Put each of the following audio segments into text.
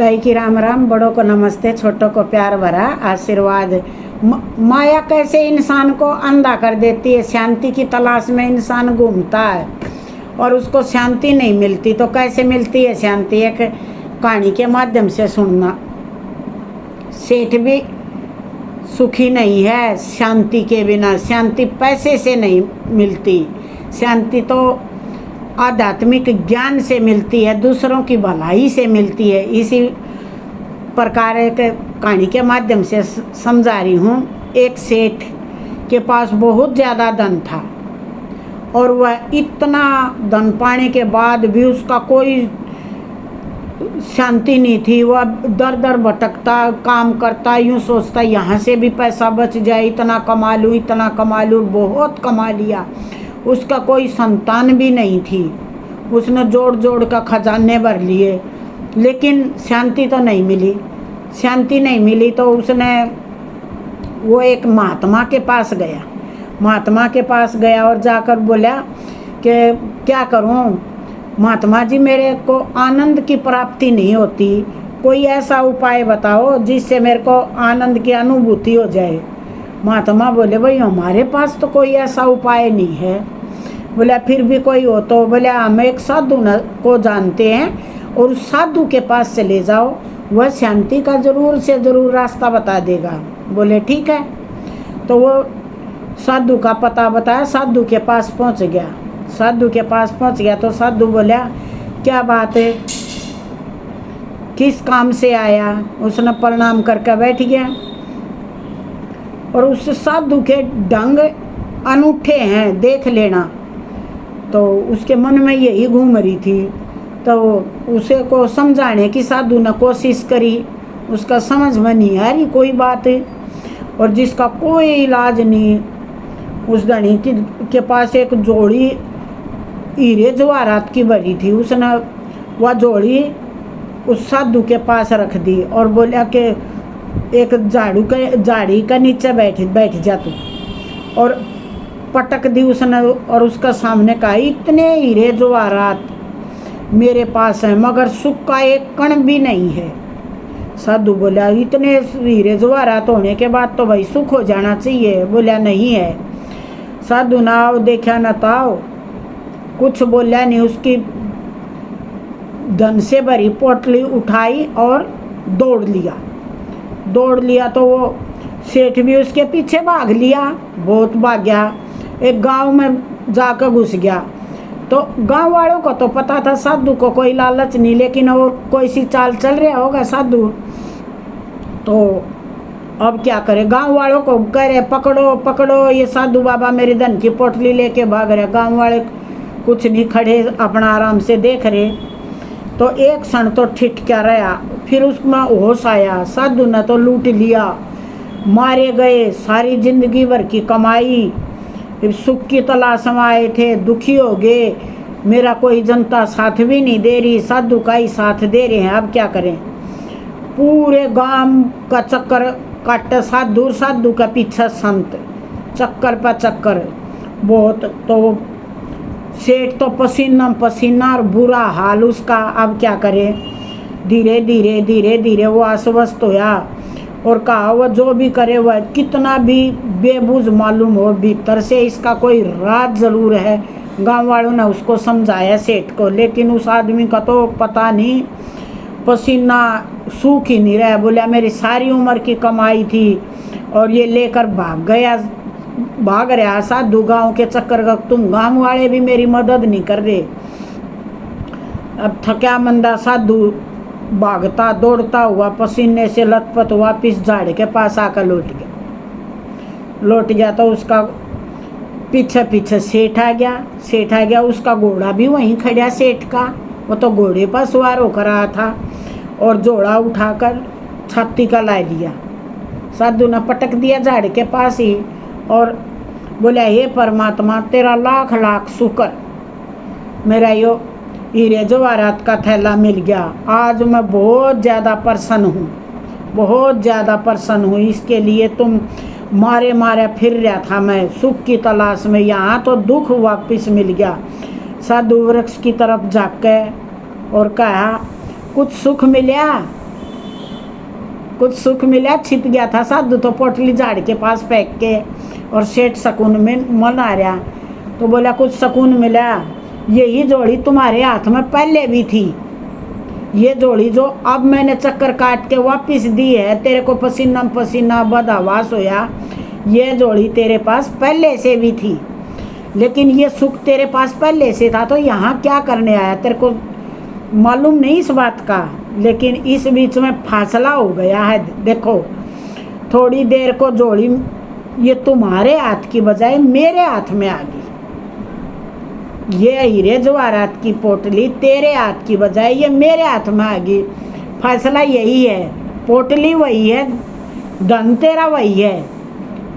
ताई की राम राम, बड़ों को नमस्ते, छोटों को प्यार भरा आशीर्वाद। माया कैसे इंसान को अंधा कर देती है। शांति की तलाश में इंसान घूमता है और उसको शांति नहीं मिलती। तो कैसे मिलती है शांति? एक कहानी के माध्यम से सुनना। सेठ भी सुखी नहीं है शांति के बिना। शांति पैसे से नहीं मिलती। शांति तो आध्यात्मिक ज्ञान से मिलती है, दूसरों की भलाई से मिलती है। इसी प्रकार एक कहानी के माध्यम से समझा रही हूँ। एक सेठ के पास बहुत ज़्यादा धन था और वह इतना धन पाने के बाद भी उसका कोई शांति नहीं थी। वह दर दर भटकता, काम करता, यूँ सोचता यहाँ से भी पैसा बच जाए, इतना कमा लूँ, इतना कमा लूँ। बहुत कमा लिया। उसका कोई संतान भी नहीं थी। उसने जोड़ जोड़ का खजाने भर लिए, लेकिन शांति तो नहीं मिली। शांति नहीं मिली तो उसने वो एक महात्मा के पास गया। महात्मा के पास गया और जाकर बोला कि क्या करूं महात्मा जी, मेरे को आनंद की प्राप्ति नहीं होती। कोई ऐसा उपाय बताओ जिससे मेरे को आनंद की अनुभूति हो जाए। महात्मा बोले, भाई हमारे पास तो कोई ऐसा उपाय नहीं है। बोला फिर भी कोई हो तो? बोले हम एक साधु को जानते हैं और उस साधु के पास चले जाओ, वह शांति का जरूर से ज़रूर रास्ता बता देगा। बोले ठीक है। तो वो साधु का पता बताया, साधु के पास पहुंच गया। साधु के पास पहुंच गया तो साधु बोला, क्या बात है, किस काम से आया? उसने प्रणाम करके बैठ गया और उस साधु के ढंग अनूठे हैं, देख लेना। तो उसके मन में यही घूम रही थी। तो उसे को समझाने की साधु ने कोशिश करी, उसका समझ में नहीं आ रही कोई बात। और जिसका कोई इलाज नहीं, उस धनी के पास एक जोड़ी हीरे जवाहरात की भरी थी। उसने वह जोड़ी उस साधु के पास रख दी और बोला कि एक झाड़ी का नीचे बैठ जा तू। और पटक दी उसने और उसका सामने कहा, इतने हीरे जवाहरात मेरे पास है मगर सुख का एक कण भी नहीं है। साधु बोला, इतने हीरे जवाहरात होने के बाद तो भाई सुख हो जाना चाहिए। बोला नहीं है। साधु ना आओ देखा न ताओ, कुछ बोला नहीं। उसकी धन से भरी पोटली उठाई और दौड़ लिया। तो वो सेठ भी उसके पीछे भाग लिया, बहुत भाग गया। एक गांव में जाकर घुस गया। तो गांव वालों को तो पता था साधु को कोई लालच नहीं, लेकिन वो कोई सी चाल चल रहा होगा साधु। तो अब क्या करे, गांव वालों को कह रहे पकड़ो पकड़ो, ये साधु बाबा मेरी धन की पोटली लेके भाग रहे। गांव वाले कुछ नहीं, खड़े अपना आराम से देख रहे। तो एक क्षण तो ठिठका रहा, फिर उसमें होश आया। साधु ने तो लूट लिया, मारे गए, सारी जिंदगी भर की कमाई, फिर सुख की तलाश में आए थे, दुखी हो गए। मेरा कोई जनता साथ भी नहीं दे रही, साधु का ही साथ दे रहे हैं। अब क्या करें? पूरे गांव का चक्कर काटे साधु का पीछा संत, चक्कर पर चक्कर बहुत। तो सेठ तो पसीना और बुरा हाल उसका। अब क्या करे? धीरे धीरे वो आश्वस्त होया और कहा, वह जो भी करे वह कितना भी बेबूझ मालूम हो, भीतर से इसका कोई राज जरूर है। गांव वालों ने उसको समझाया सेठ को, लेकिन उस आदमी का तो पता नहीं, पसीना सूख ही नहीं रहा। बोला मेरी सारी उम्र की कमाई थी और ये लेकर भाग रहा साधु गांव के चक्कर का। तुम गांव वाले भी मेरी मदद नहीं कर रहे। अब थका मंदा साधु भागता दौड़ता हुआ, पसीने से लथपथ वापिस झाड़ के पास आकर लौट गया। तो उसका पीछे सेठ आ गया। उसका घोड़ा भी वहीं खड़ा सेठ का। वो तो घोड़े पर सवार होकर आया था और जोड़ा उठाकर छाती का ला लिया। साधु ने पटक दिया झाड़ के पास ही और बोला, हे परमात्मा तेरा लाख लाख शुक्र, मेरा यो हीरे जवाहरात का थैला मिल गया। आज मैं बहुत ज़्यादा प्रसन्न हूँ। इसके लिए तुम मारे फिर रहा था मैं सुख की तलाश में, यहाँ तो दुख वापस मिल गया। साधु वृक्ष की तरफ जाके और कहा, कुछ सुख मिला? कुछ सुख मिला, छिप गया था साधु तो पोटली झाड़ के पास फेंक के, और सेठ सकून में मन आ रहा। तो बोला कुछ सकून मिला, यही जोड़ी तुम्हारे हाथ में पहले भी थी, ये जोड़ी जो अब मैंने चक्कर काट के वापस दी है, तेरे को पसीना पसीना बदहवास होया, ये जोड़ी तेरे पास पहले से भी थी, लेकिन ये सुख तेरे पास पहले से था, तो यहाँ क्या करने आया, तेरे को मालूम नहीं इस बात का। लेकिन इस बीच में फासला हो गया है। देखो थोड़ी देर को जोड़ी ये तुम्हारे हाथ की बजाय मेरे हाथ में आ गई, ये हीरे जवाहरात की पोटली तेरे हाथ की बजाय ये मेरे हाथ में आ गई। फैसला यही है, पोटली वही है, धन तेरा वही है,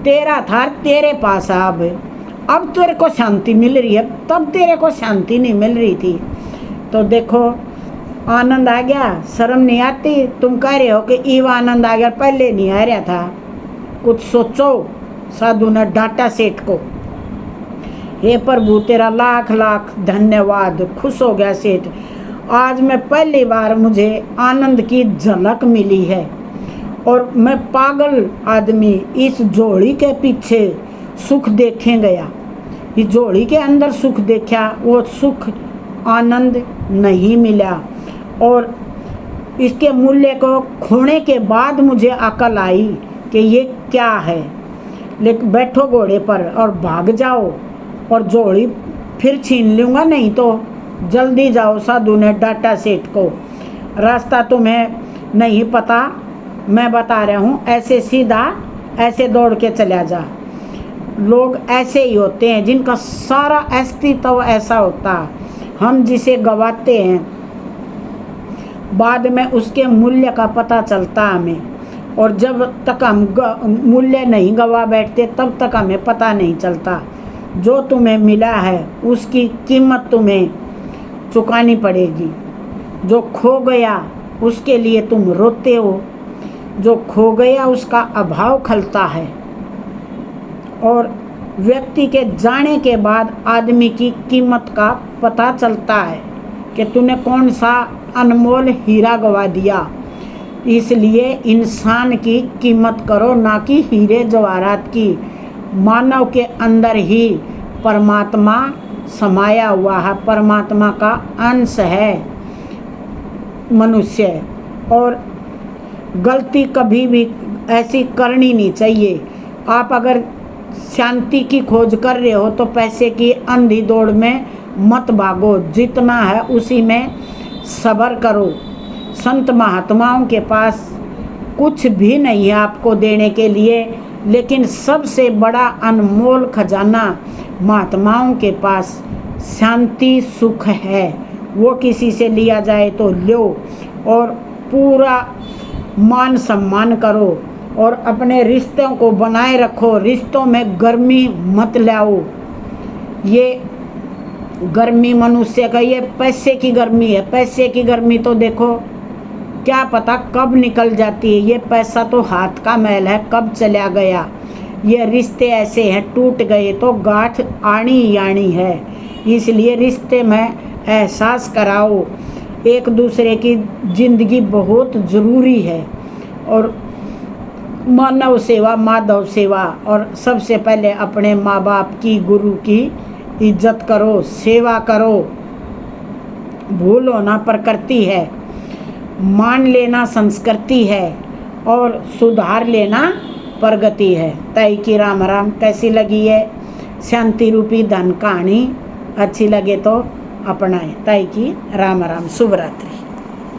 तेरा था तेरे पास। अब तेरे को शांति मिल रही है, तब तेरे को शांति नहीं मिल रही थी। तो देखो आनंद आ गया, शर्म नहीं आती। तुम कह रहे हो कि ईव आनंद आ गया, पहले नहीं आ रहा था। कुछ सोचो। साधु ने डांटा सेठ को। हे प्रभु तेरा लाख लाख धन्यवाद। खुश हो गया सेठ, आज मैं पहली बार मुझे आनंद की झलक मिली है, और मैं पागल आदमी इस जोड़ी के पीछे सुख देखे गया, इस जोड़ी के अंदर सुख देखा, वो सुख आनंद नहीं मिला, और इसके मूल्य को खोने के बाद मुझे अकल आई कि ये क्या है। लेकिन बैठो घोड़े पर और भाग जाओ, और जोड़ी फिर छीन लूँगा, नहीं तो जल्दी जाओ। साधु ने डांटा सेठ को। रास्ता तुम्हें नहीं पता, मैं बता रहा हूँ, ऐसे सीधा ऐसे दौड़ के चला जा। लोग ऐसे ही होते हैं जिनका सारा अस्तित्व ऐसा होता, हम जिसे गवाते हैं बाद में उसके मूल्य का पता चलता हमें, और जब तक हम मूल्य नहीं गवा बैठते तब तक हमें पता नहीं चलता। जो तुम्हें मिला है उसकी कीमत तुम्हें चुकानी पड़ेगी। जो खो गया उसके लिए तुम रोते हो, जो खो गया उसका अभाव खलता है, और व्यक्ति के जाने के बाद आदमी की कीमत का पता चलता है कि तूने कौन सा अनमोल हीरा गवा दिया। इसलिए इंसान की कीमत करो, ना कि हीरे जवाहरात की। मानव के अंदर ही परमात्मा समाया हुआ है, परमात्मा का अंश है मनुष्य, और गलती कभी भी ऐसी करनी नहीं चाहिए। आप अगर शांति की खोज कर रहे हो तो पैसे की अंधी दौड़ में मत भागो, जितना है उसी में सब्र करो। संत महात्माओं के पास कुछ भी नहीं है आपको देने के लिए, लेकिन सबसे बड़ा अनमोल खजाना महात्माओं के पास शांति सुख है। वो किसी से लिया जाए तो लो, और पूरा मान सम्मान करो, और अपने रिश्तों को बनाए रखो। रिश्तों में गर्मी मत लाओ। ये गर्मी मनुष्य का, ये पैसे की गर्मी है। पैसे की गर्मी तो देखो क्या पता कब निकल जाती है। ये पैसा तो हाथ का मैल है, कब चला गया। ये रिश्ते ऐसे हैं, टूट गए तो गांठ आनी ही आनी है। इसलिए रिश्ते में एहसास कराओ, एक दूसरे की जिंदगी बहुत ज़रूरी है। और मानव सेवा, माधव सेवा, और सबसे पहले अपने माँ बाप की, गुरु की इज्जत करो, सेवा करो। भूल होना प्रकृति है, मान लेना संस्कृति है, और सुधार लेना प्रगति है। ताई की राम राम। कैसी लगी है शांति रूपी धन कहानी? अच्छी लगे तो अपनाएं। ताई की राम राम। शुभ रात्रि।